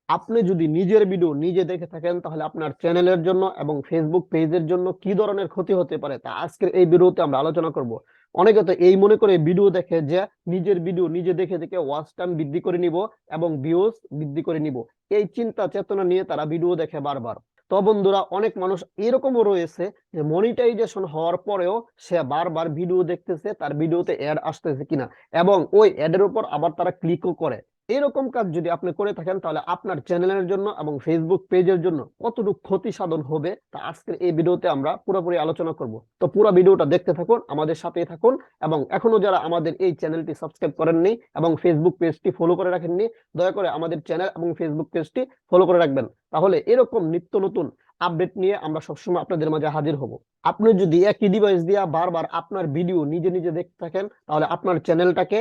আপনি যদি নিজের ভিডিও নিজে দেখে থাকেন তাহলে আপনার চ্যানেলের জন্য এবং ফেসবুক পেজের জন্য কি ধরনের ক্ষতি হতে পারে তা আজকের এই ভিডিওতে আমরা আলোচনা করব। অনেকে তো এই মনে করে ভিডিও দেখে যে নিজের ভিডিও নিজে দেখে দেখে ওয়াচ টাইম বৃদ্ধি করে নিব এবং ভিউজ বৃদ্ধি করে নিব, এই চিন্তা চেতনা নিয়ে তারা ভিডিও দেখে বারবার। তো বন্ধুরা, অনেক মানুষ এরকমও রয়েছে যে মনিটাইজেশন হওয়ার পরেও সে বারবার ভিডিও দেখতেছে তার ভিডিওতে অ্যাড আসতেছে কিনা, এবং ওই অ্যাডের উপর আবার তারা ক্লিকও করে। এরকম কাজ যদি আপনি করে থাকেন তাহলে আপনার চ্যানেলের জন্য এবং ফেসবুক পেজের জন্য কতটুকু ক্ষতি সাধন হবে তা আজকের এই ভিডিওতে আমরা পুরোপুরি আলোচনা করব। তো পুরো ভিডিওটা দেখতে থাকুন, আমাদের সাথেই থাকুন, এবং এখনো যারা আমাদের এই চ্যানেলটি সাবস্ক্রাইব করেননি এবং ফেসবুক পেজটি ফলো করে রাখেননি, দয়া করে আমাদের চ্যানেল এবং ফেসবুক পেজটি ফলো করে রাখবেন। তাহলে এরকম নিত্য নতুন আপডেট নিয়ে আমরা সবসময় আপনাদের মাঝে হাজির হব। আপনি যদি একই ডিভাইস দিয়ে বারবার আপনার ভিডিও নিজে নিজে দেখতে থাকেন তাহলে আপনার চ্যানেলটাকে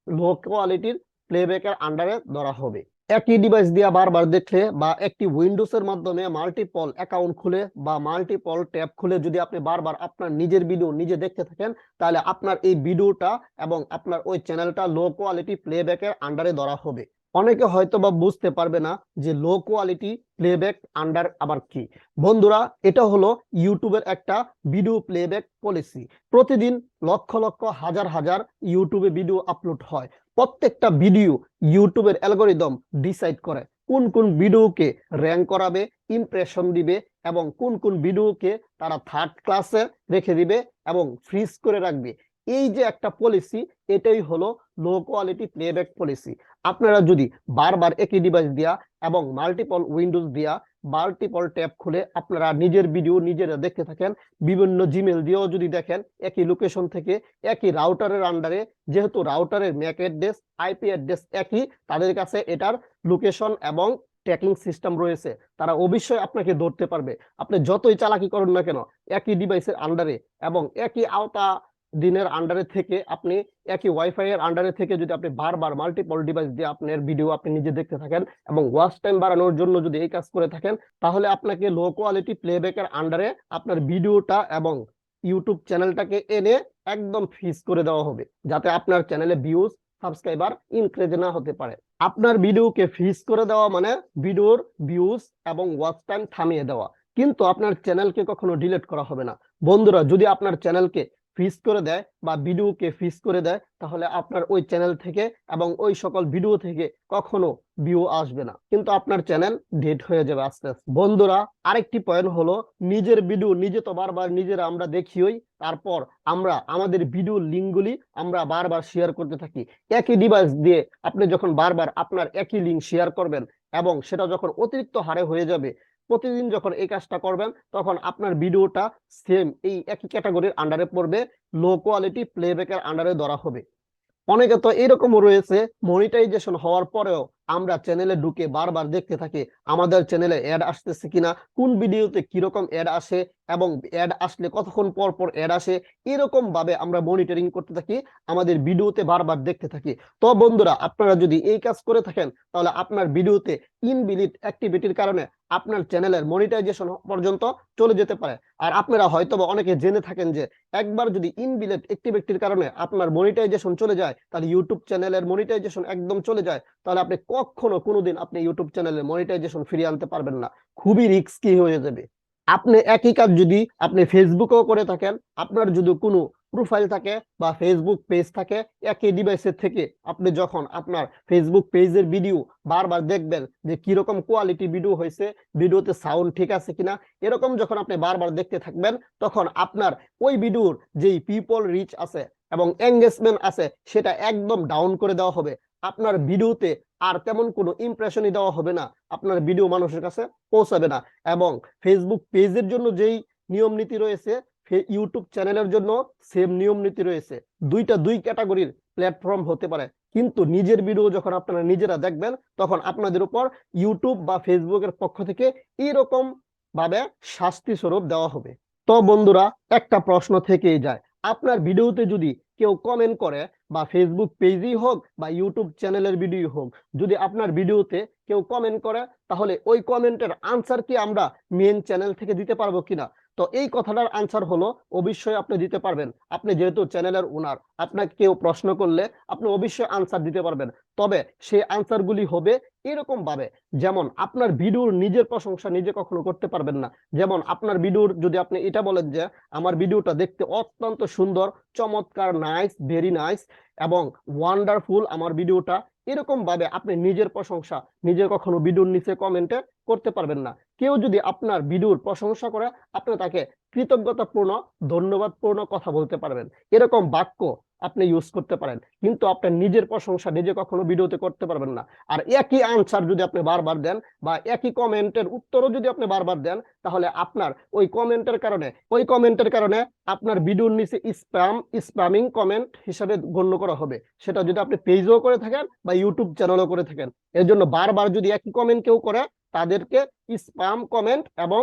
লো কোয়ালিটির প্লেব্যাকের আন্ডারে ধরা হবে। একই ডিভাইস দিয়ে বারবার দেখলে বা একটি উইন্ডোজ এর মাধ্যমে মাল্টিপল অ্যাকাউন্ট খুলে বা মাল্টিপল ট্যাব খুলে যদি আপনি বারবার আপনার নিজের ভিডিও নিজে দেখতে থাকেন তাহলে আপনার এই ভিডিওটা এবং আপনার ওই চ্যানেলটা লো কোয়ালিটি প্লেব্যাকের আন্ডারে ধরা হবে। অনেকে হয়তো বা বুঝতে পারবে না যে লো কোয়ালিটি প্লেব্যাক আন্ডার আবার কি। বন্ধুরা, এটা হলো ইউটিউবের একটা ভিডিও প্লেব্যাক পলিসি। প্রতিদিন লক্ষ লক্ষ হাজার হাজার ইউটিউবে ভিডিও আপলোড হয়। প্রত্যেকটা ভিডিও ইউটিউবের অ্যালগরিদম ডিসাইড করে কোন কোন ভিডিওকে র্যাঙ্ক করাবে, ইমপ্রেশন দিবে, এবং কোন কোন ভিডিওকে তারা থার্ড ক্লাসে রেখে দিবে এবং ফ্রিজ করে রাখবে। এই যে একটা পলিসি, এটাই হলো লো কোয়ালিটি প্লেব্যাক পলিসি। আপনারা যদি বারবার একই ডিভাইস দিয়া এবং মাল্টিপল উইন্ডোজ দিয়া মাল্টিপল ট্যাব খুলে আপনারা নিজের ভিডিও নিজেরা দেখতে থাকেন, বিভিন্ন জিমেল দিয়েও যদি দেখেন, একই লোকেশন থেকে একই রাউটারের আন্ডারে, যেহেতু রাউটারের ম্যাক অ্যাড্রেস আইপি অ্যাড্রেস একই, তাদের কাছে এটার লোকেশন এবং ট্র্যাকিং সিস্টেম রয়েছে, তারা অবশ্যই আপনাকে ধরতে পারবে। আপনি যতই চালাকি করুন না কেন, একই ডিভাইসের আন্ডারে এবং একই আওতা দিনের আন্ডারে থেকে আপনি একই ওয়াইফাই এর আন্ডারে থেকে যদি আপনি বারবার মাল্টিপল ডিভাইস দিয়ে আপনার ভিডিও আপনি নিজে দেখতে থাকেন এবং ওয়াচ টাইম বাড়ানোর জন্য যদি এই কাজ করে থাকেন, তাহলে আপনাকে লো কোয়ালিটি প্লেব্যাকের আন্ডারে আপনার ভিডিওটা এবং ইউটিউব চ্যানেলটাকে এনে একদম ফ্রিজ করে দেওয়া হবে, যাতে আপনার চ্যানেলে ভিউজ সাবস্ক্রাইবার ইনক্রিজ না হতে পারে। আপনার ভিডিওকে ফ্রিজ করে দেওয়া মানে ভিডিওর ভিউজ এবং ওয়াচ টাইম থামিয়ে দেওয়া, কিন্তু আপনার চ্যানেলকে কখনো ডিলিট করা হবে না। বন্ধুরা, যদি আপনার চ্যানেলকে ফ্রিজ করে দেয় বা ভিডিওকে ফ্রিজ করে দেয় তাহলে আপনার ওই চ্যানেল থেকে এবং ওই সকল ভিডিও থেকে কখনো ভিউ আসবে না, কিন্তু আপনার চ্যানেল ডেড হয়ে যাবে আস্তে আস্তে। বন্ধুরা, আরেকটি পয়েন্ট হলো, নিজের ভিডিও নিজে তো বারবার নিজেরা আমরা দেখিই, তারপর আমরা আমাদের ভিডিও লিঙ্কগুলি আমরা বারবার শেয়ার করতে থাকি। একই ডিভাইস দিয়ে আপনি যখন বারবার আপনার একই লিঙ্ক শেয়ার করবেন এবং সেটা যখন অতিরিক্ত হারে হয়ে যাবে, প্রতিদিন যখন এই কাজটা করবেন তখন আপনার ভিডিওটা সেম এই একই ক্যাটাগরির আন্ডারে পড়বে, লো কোয়ালিটি প্লেব্যাকের আন্ডারে ধরা হবে। অনেকে তো এরকমও রয়েছে, মনিটাইজেশন হওয়ার পরেও আমরা চ্যানেলে ঢুকে বারবার দেখতে থাকি আমাদের চ্যানেলে অ্যাড আসতেছে কিনা, কোন ভিডিওতে কিরকম অ্যাড আসে এবং অ্যাড আসলে কতক্ষণ পর পর অ্যাড আসে, এরকম ভাবে আমরা মনিটরিং করতে থাকি, আমাদের ভিডিওতে বারবার দেখতে থাকি। তো বন্ধুরা, আপনারা যদি এই কাজ করে থাকেন তাহলে আপনার ভিডিওতে ইনবিল্ট অ্যাক্টিভিটির কারণে আপনার চ্যানেলের মনিটাইজেশন পর্যন্ত চলে যেতে পারে। আর আপনারা হয়তোবা অনেকে জেনে থাকেন যে একবার যদি ইনবিল্ট অ্যাক্টিভিটির কারণে আপনার মনিটাইজেশন চলে যায়, তাহলে ইউটিউব চ্যানেলের মনিটাইজেশন একদম চলে যায়, তাহলে আপনি কখনো কোনোদিন আপনি ইউটিউব চ্যানেলের মনিটাইজেশন ফিরিয়ে আনতে পারবেন না, খুবই রিস্কি হয়ে যাবে। আপনি একই কাজ যদি আপনি ফেসবুকেও করে থাকেন, আপনার যদি কোনো প্রোফাইল থাকে বা ফেসবুক পেজ থাকে, একই ডিভাইসের থেকে আপনি যখন আপনার ফেসবুক পেজের ভিডিও বারবার দেখবেন যে কিরকম কোয়ালিটি ভিডিও হয়েছে, ভিডিওতে সাউন্ড ঠিক আছে কিনা, এরকম যখন আপনি বারবার দেখতে থাকবেন তখন আপনার ওই ভিডিওর যেই পিপল রিচ আছে এবং এঙ্গেজমেন্ট আছে সেটা একদম ডাউন করে দেওয়া হবে। আপনার ভিডিওতে আর তেমন কোনো ইমপ্রেশনই দেওয়া হবে না, আপনার ভিডিও মানুষের কাছে পৌঁছাবে না। এবং ফেসবুক পেজের জন্য যেই নিয়ম নীতি রয়েছে, ইউটিউব চ্যানেলের জন্য সেম নিয়ম নীতি রয়েছে। দুইটা দুই ক্যাটাগরির প্ল্যাটফর্ম হতে পারে, কিন্তু নিজের ভিডিও যখন আপনারা নিজেরা দেখবেন তখন আপনাদের উপর ইউটিউব বা ফেসবুকের পক্ষ থেকে এরকম ভাবে শাস্তি স্বরূপ দেওয়া হবে। তো বন্ধুরা, একটা প্রশ্ন থেকেই যায়, আপনার ভিডিওতে যদি কেউ কমেন্ট করে বা ফেসবুক পেজই হোক বা ইউটিউব চ্যানেলের ভিডিও হোক, যদি আপনার ভিডিওতে কেউ কমেন্ট করে তাহলে ওই কমেন্টের আনসার কি আমরা মেন চ্যানেল থেকে দিতে পারবো কিনা? তো এই কথাটার আনসার হলো অবশ্যই আপনি দিতে পারবেন। আপনি যেহেতু চ্যানেলের ওনার, আপনাকে কেউ প্রশ্ন করলে আপনি অবশ্যই আনসার দিতে পারবেন। তবে সেই আনসারগুলি হবে এরকম ভাবে, যেমন আপনার ভিডিওর নিজের প্রশংসা নিজে কখনো করতে পারবেন না। যেমন আপনার ভিডিওর যদি আপনি এটা বলেন যে আমার ভিডিওটা দেখতে অত্যন্ত সুন্দর, চমৎকার, নাইস, ভেরি নাইস এবং ওয়ান্ডারফুল আমার ভিডিওটা, এরকম ভাবে আপনি নিজের প্রশংসা নিজে কখনো ভিডিওর নিচে কমেন্টে করতে পারবেন না। কেউ যদি আপনার ভিডিওর প্রশংসা করে, আপনি তাকে কৃতজ্ঞতাপূর্ণ, ধন্যবাদপূর্ণ কথা বলতে পারবেন, এরকম বাক্য আপনি ইউজ করতে পারেন। কিন্তু আপনার নিজের প্রশংসা নিজে কখনো ভিডিওতে করতে পারবেন না। আর একই আনসার যদি আপনি বারবার দেন বা একই কমেন্টের উত্তরও যদি আপনি বারবার দেন, তাহলে আপনার ওই কমেন্টের কারণে আপনার ভিডিওর নিচে স্প্যামিং কমেন্ট হিসাবে গণ্য করা হবে। সেটা যদি আপনি পেজও করে থাকেন বা ইউটিউব চ্যানেলও করে থাকেন। এর জন্য বারবার যদি একই কমেন্ট কেউ করে, তাদেরকে স্প্যাম কমেন্ট এবং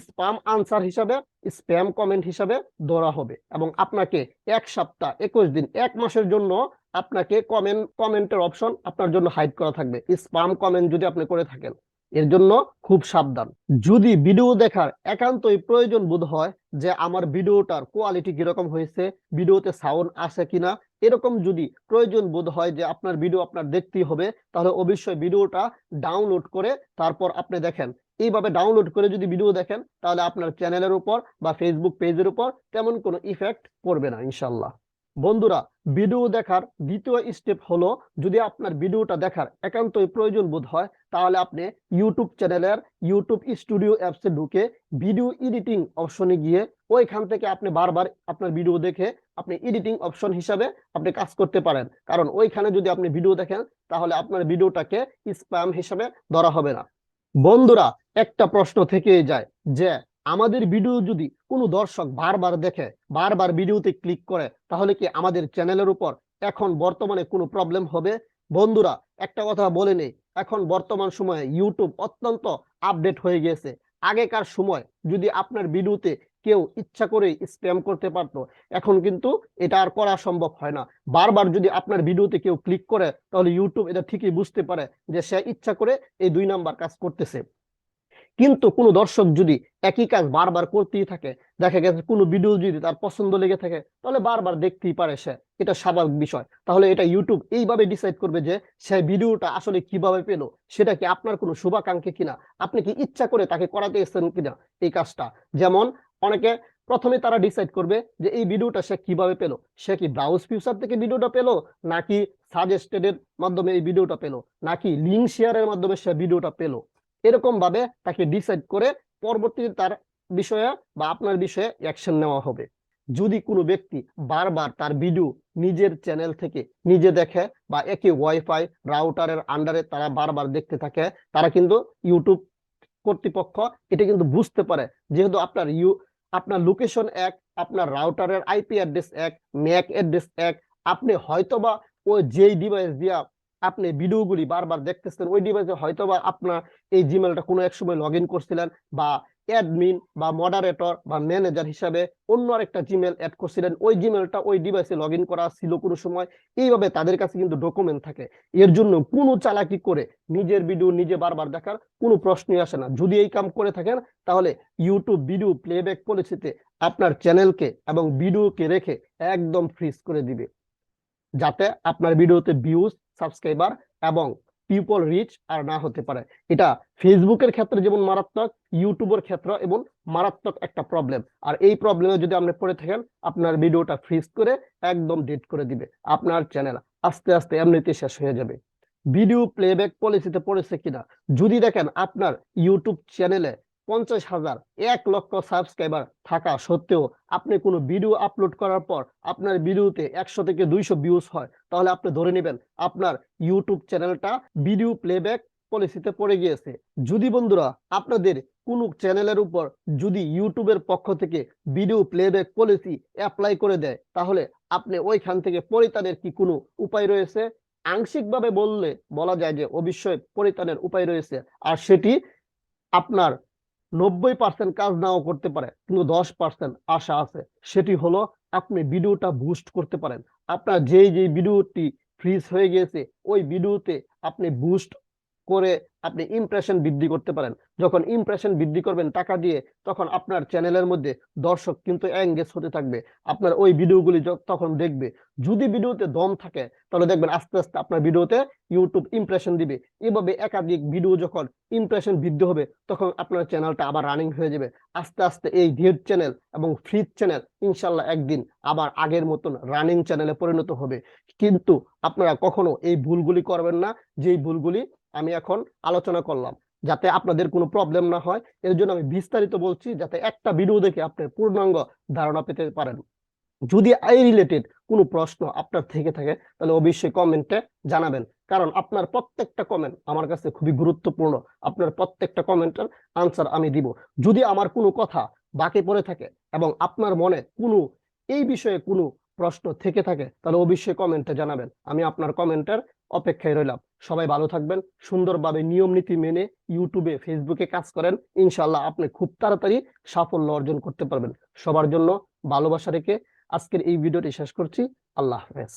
স্প্যাম আনসার হিসাবে, স্প্যাম কমেন্ট হিসাবে ধরা হবে এবং আপনাকে 1 সপ্তাহ, 21 দিন, 1 মাসের জন্য আপনাকে কমেন্টের অপশন আপনার জন্য হাইড করা থাকবে, স্প্যাম কমেন্ট যদি আপনি করে থাকেন। এর জন্য খুব সাবধান। যদি ভিডিও দেখার একান্তই প্রয়োজন বোধ হয় যে আমার ভিডিওটার কোয়ালিটি কিরকম হয়েছে, ভিডিওতে সাউন্ড আছে কিনা, এরকম যদি প্রয়োজন বোধ হয় যে আপনার ভিডিও আপনার দেখতেই হবে, তাহলে অবশ্যই ভিডিওটা ডাউনলোড করে তারপর আপনি দেখেন। এইভাবে ডাউনলোড করে যদি ভিডিও দেখেন, তাহলে আপনার চ্যানেলের উপর বা ফেসবুক পেজের উপর তেমন কোনো ইফেক্ট পড়বে না ইনশাল্লাহ। বন্ধুরা, ভিডিও দেখার দ্বিতীয় স্টেপ হলো, যদি আপনার ভিডিওটা দেখার একান্তই প্রয়োজন বোধ হয়, তাহলে আপনি ইউটিউব চ্যানেলের ইউটিউব স্টুডিও অ্যাপসে ঢুকে ভিডিও এডিটিং অপশনে গিয়ে ওইখান থেকে আপনি বারবার আপনার ভিডিও দেখে আপনি এডিটিং অপশন হিসাবে আপনি কাজ করতে পারেন। কারণ ওইখানে যদি আপনি ভিডিও দেখেন, তাহলে আপনার ভিডিওটাকে স্প্যাম হিসাবে ধরা হবে না। বন্ধুরা, একটা প্রশ্ন থেকেই যায় যে আমাদের ভিডিও যদি কোনো দর্শক বারবার দেখে, বারবার ভিডিওতে ক্লিক করে, তাহলে কি আমাদের চ্যানেলের উপর এখন বর্তমানে কোনো প্রবলেম হবে? বন্ধুরা, একটা কথা বলে নেই, এখন বর্তমান সময়ে ইউটিউব অত্যন্ত আপডেট হয়ে গেছে। আগেকার সময় যদি আপনার ভিডিওতে কেউ ইচ্ছা করে স্প্যাম করতে পারতো, এখন কিন্তু এটা আর করা সম্ভব হয় না। বারবার যদি আপনার ভিডিওতে কেউ ক্লিক করে, তাহলে ইউটিউব এটা ঠিকই বুঝতে পারে যে সে ইচ্ছা করে এই 2 নাম্বার কাজ করতেছে। কিন্তু কোনো দর্শক যদি একই কাজ বারবার করতেই থাকে, দেখা গেছে কোনো ভিডিও যদি তার পছন্দ লেগে থাকে, তাহলে বারবার দেখতেই পারে সে, এটা স্বাভাবিক বিষয়। তাহলে এটা ইউটিউব এইভাবে ডিসাইড করবে যে সে ভিডিওটা আসলে কিভাবে পেলো, সেটা কি আপনার কোনো শুভাকাঙ্ক্ষী কিনা, আপনি কি ইচ্ছা করে তাকে করাতে এসেছেন কিনা এই কাজটা। যেমন অনেকে প্রথমে তারা ডিসাইড করবে যে এই ভিডিওটা সে কিভাবে পেলো, সে কি ব্রাউজ ফিউচার থেকে ভিডিওটা পেলো, নাকি সাজেস্টেডের মাধ্যমে এই ভিডিওটা পেলো, নাকি লিঙ্ক শেয়ারের মাধ্যমে সে ভিডিওটা পেলো। এরকম ভাবে তাকে ডিসাইড করে পরবর্তীতে তার বিষয়ে বা আপনার বিষয়ে অ্যাকশন নেওয়া হবে। যদি কোনো ব্যক্তি বারবার তার ভিডিও নিজের চ্যানেল থেকে নিজে দেখে বা একই ওয়াইফাই রাউটারের আন্ডারে তারা বারবার দেখতে থাকে, তারা কিন্তু ইউটিউব কর্তৃপক্ষ এটা কিন্তু বুঝতে পারে, যেহেতু আপনার লোকেশন এক, আপনার রাউটারের আইপি অ্যাড্রেস এক, ম্যাক অ্যাড্রেস এক, আপনি হয়তোবা ওই যেই ডিভাইস দিয়া আপনি ভিডিওগুলি বারবার দেখতেছেন, ওই ডিভাইসে হয়তোবা আপনার এই জিমেলটা কোনো এক সময় লগ ইন করছিলেন, বা অ্যাডমিন বা মডারেটর বা ম্যানেজার হিসাবে অন্য আরেকটা জিমেল অ্যাড করছিলেন, ওই জিমেলটা ওই ডিভাইসে লগ ইন করা ছিল কোনো সময়। এইভাবে তাদের কাছে কিন্তু ডকুমেন্ট থাকে। এর জন্য কোনো চালাকি করে নিজের ভিডিও নিজে বারবার দেখার কোনো প্রশ্নই আসে না। যদি এই কাম করে থাকেন, তাহলে ইউটিউব ভিডিও প্লেব্যাক পলিসিতে আপনার চ্যানেলকে এবং ভিডিওকে রেখে একদম ফ্রিজ করে দিবে, যাতে আপনার ভিডিওতে ভিউজ, সাবস্ক্রাইবার এবং পিপল রিচ আর না হতে পারে। এটা ফেসবুকের ক্ষেত্রে যেমন মারাত্মক, ইউটিউবের ক্ষেত্রে এবং মারাত্মক একটা প্রবলেম। আর এই প্রবলেমে যদি আপনি পড়ে থাকেন, আপনার ভিডিওটা ফ্রিজ করে একদম ডিলিট করে দিবে, আপনার চ্যানেল আস্তে আস্তে এমনিতে শেষ হয়ে যাবে। ভিডিও প্লেব্যাক পলিসিতে পড়েছে কিনা, যদি দেখেন আপনার ইউটিউব চ্যানেলে 50,000, 1 লক্ষ সাবস্ক্রাইবার থাকা সত্ত্বেও আপনি কোনো ভিডিও আপলোড করার পর আপনার ভিডিওতে 100 থেকে 200 ভিউজ হয়, তাহলে আপনি ধরে নেবেন আপনার ইউটিউব চ্যানেলটা ভিডিও প্লেব্যাক পলিসিতে পড়ে গিয়েছে। যদি বন্ধুরা আপনাদের কোনো চ্যানেলের উপর যদি ইউটিউবের পক্ষ থেকে ভিডিও প্লেব্যাক পলিসি অ্যাপ্লাই করে দেয়, তাহলে আপনি ওইখান থেকে পরিত্রাণের কি কোনো উপায় রয়েছে? আংশিকভাবে বলা যায় যে অবশ্যই পরিত্রাণের উপায় রয়েছে, আর সেটি আপনার 90% কাজ নাও করতে পারে, কিন্তু 10% আশা আছে। সেটি হলো আপনি ভিডিওটা বুস্ট করতে পারেন। আপনার যেই ভিডিওটি ফ্রিজ হয়ে গেছে, ওই ভিডিওতে আপনি বুস্ট করে আপনি ইমপ্রেশন বৃদ্ধি করতে পারেন। যখন ইমপ্রেশন বৃদ্ধি করবেন টাকা দিয়ে, তখন আপনার চ্যানেলের মধ্যে দর্শক কিন্তু এঙ্গেজ হতে থাকবে, আপনার ওই ভিডিওগুলি তখন দেখবে। যদি ভিডিওতে দম থাকে তাহলে দেখবেন আস্তে আস্তে আপনার ভিডিওতে ইউটিউব ইমপ্রেশন দিবে। এভাবে একাধিক ভিডিও যখন ইমপ্রেশন বৃদ্ধি হবে, তখন আপনার চ্যানেলটা আবার রানিং হয়ে যাবে। আস্তে আস্তে এই ডেড চ্যানেল এবং ফ্রি চ্যানেল ইনশাল্লাহ একদিন আবার আগের মতন রানিং চ্যানেলে পরিণত হবে। কিন্তু আপনারা কখনো এই ভুলগুলি করবেন না, যেই ভুলগুলি আমি এখন আলোচনা করলাম, যাতে আপনাদের কোনো প্রবলেম না হয়। এর জন্য আমি বিস্তারিত বলছি, যাতে একটা ভিডিও দেখে আপনি পূর্ণাঙ্গ ধারণা পেতে পারেন। যদি এই রিলেটেড কোনো প্রশ্ন আপনার থেকে থাকে তাহলে অবশ্যই কমেন্টে জানাবেন, কারণ আপনার প্রত্যেকটা কমেন্ট আমার কাছে খুবই গুরুত্বপূর্ণ। আপনার প্রত্যেকটা কমেন্টের আনসার আমি দিব। যদি আমার কোনো কথা বাকি পড়ে থাকে এবং আপনার মনে কোনো এই বিষয়ে কোনো প্রশ্ন থেকে থাকে তাহলে অবশ্যই কমেন্টে জানাবেন, আমি আপনার কমেন্টের অপেক্ষায় রইলাম। সবাই ভালো থাকবেন, সুন্দরভাবে নিয়ম নীতি মেনে ইউটিউবে ফেসবুকে কাজ করেন, ইনশাল্লাহ আপনি খুব তাড়াতাড়ি সাফল্য অর্জন করতে পারবেন। সবার জন্য ভালোবাসা রেখে আজকের এই ভিডিওটি শেষ করছি। আল্লাহ হাফেজ।